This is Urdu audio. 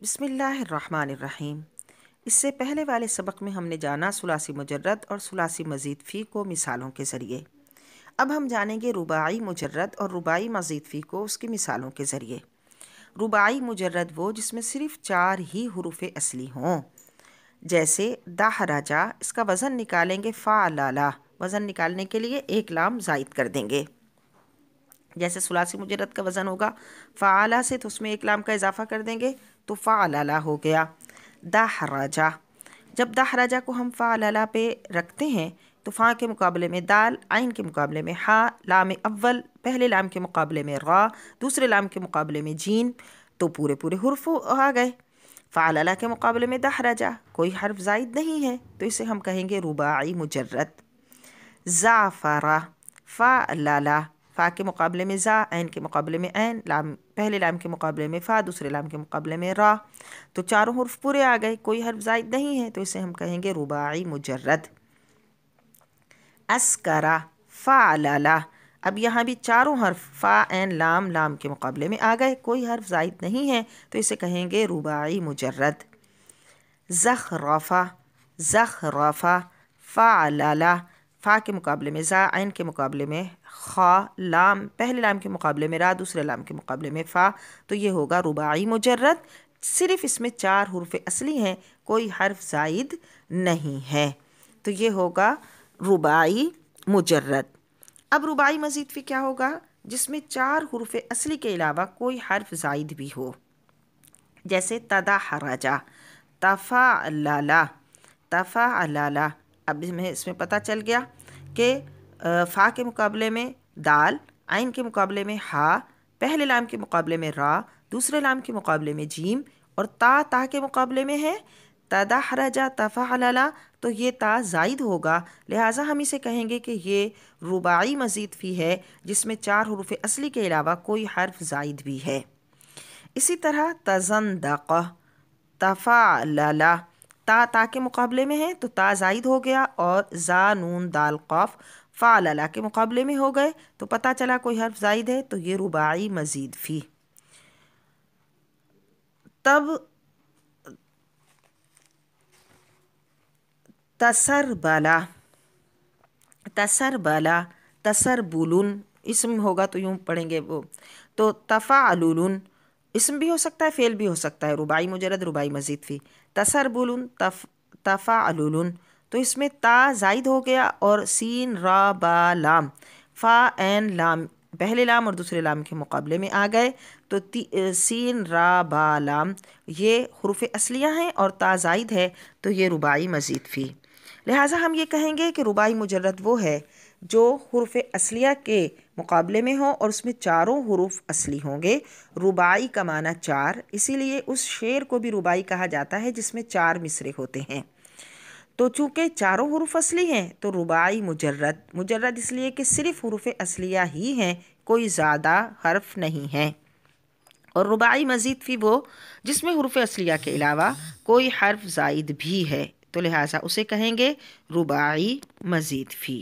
بسم اللہ الرحمن الرحیم۔ اس سے پہلے والے سبق میں ہم نے جانا ثلاثی مجرد اور ثلاثی مزید فی کو مثالوں کے ذریعے۔ اب ہم جانیں گے رباعی مجرد اور رباعی مزید فی کو اس کی مثالوں کے ذریعے۔ رباعی مجرد وہ جس میں صرف 4 ہی حروف اصلی ہوں، جیسے دحرجہ، اس کا وزن نکالیں گے فعللہ، وزن نکالنے کے لیے ایک لام زائد کر دیں گے۔ جیسے ثلاثی مجرد کا وزن ہوگا فعلہ سے، تو اس میں ایک لام کا اضافہ کر دیں گے تو فعللہ ہو گیا۔ دحرجہ، جب دحرجہ کو ہم فعللہ پہ رکھتے ہیں تو فا کے مقابلے میں دال، عین کے مقابلے میں ہا، لام اول پہلے لام کے مقابلے میں را، دوسرے لام کے مقابلے میں جین، تو پورے حروف آ گئے۔ فعللہ کے مقابلے میں دحرجہ، کوئی حرف زائد نہیں ہے، تو اسے ہم کہیں گے رباعی مجرد۔ زعفرہ، فعللہ، فا کے مقابلے میں زا، عین کے مقابلے میں عین، لام پہلے لام کے مقابلے میں فا، دوسرے لام کے مقابلے میں را، تو چاروں حروف پورے آ گئے، کوئی حرف زائد نہیں ہے، تو اسے ہم کہیں گے رباعی مجرد۔ اسکرہ، فعللہ، اب یہاں بھی چاروں حرف فا، عین، لام، لام کے مقابلے میں آ گئے، کوئی حرف زائد نہیں ہے، تو اسے کہیں گے رباعی مجرد۔ زخرفہ، زخرفہ، فعللہ، فا کے مقابلے میں زا، عین کے مقابلے میں خا، لام پہلے لام کے مقابلے میں را، دوسرے لام کے مقابلے میں فا، تو یہ ہوگا رباعی مجرد۔ صرف اس میں 4 حروف اصلی ہیں، کوئی حرف زائد نہیں ہے، تو یہ ہوگا رباعی مجرد۔ اب رباعی مزید فی کیا ہوگا؟ جس میں 4 حروف اصلی کے علاوہ کوئی حرف زائد بھی ہو، جیسے تدحرجہ، تفعللہ، تفعللہ۔ اب اس میں پتہ چل گیا کہ فا کے مقابلے میں دال، عین کے مقابلے میں ہا، پہلے لام کے مقابلے میں را، دوسرے لام کے مقابلے میں جیم، اور تا کے مقابلے میں ہے تدحرجہ، تفعللہ، تو یہ تا زائد ہوگا، لہٰذا ہم اسے کہیں گے کہ یہ رباعی مزید فی ہے جس میں 4 حروف اصلی کے علاوہ کوئی حرف زائد بھی ہے۔ اسی طرح تزندقہ، تفعللہ، تا کے مقابلے میں ہے تو تا زائد ہو گیا، اور زا، نون، دال، قاف فعللہ کے مقابلے میں ہو گئے، تو پتہ چلا کوئی حرف زائد ہے، تو یہ رباعی مزید فی۔ تب تسربلہ، تسربلہ، تسربلن، اسم ہوگا تو یوں پڑھیں گے وہ، تو تفعللن، اسم بھی ہو سکتا ہے، فعل بھی ہو سکتا ہے، رباعی مجرد رباعی مزید فی۔ تسربلن، تفعللن، تو اس میں تا زائد ہو گیا، اور سین، را، با، لام، فا، عین، لام پہلے لام اور دوسرے لام کے مقابلے میں آ گئے، تو سین، را، با، لام یہ حروف اصلیہ ہیں اور تا زائد ہے، تو یہ رباعی مزید فی۔ لہٰذا ہم یہ کہیں گے کہ رباعی مجرد وہ ہے جو حروف اصلیہ کے مقابلے میں ہوں اور اس میں چاروں حروف اصلی ہوں گے۔ رباعی کا معنی 4، اسی لیے اس شعر کو بھی رباعی کہا جاتا ہے جس میں 4 مصرے ہوتے ہیں۔ تو چونکہ چاروں حروف اصلی ہیں تو رباعی مجرد، مجرد اس لیے کہ صرف حروف اصلیہ ہی ہیں، کوئی زیادہ حرف نہیں ہیں۔ اور رباعی مزید فی وہ جس میں حروف اصلیہ کے علاوہ کوئی حرف زائد بھی ہے، تو لہٰذا اسے کہیں گے رباعی مزید فی۔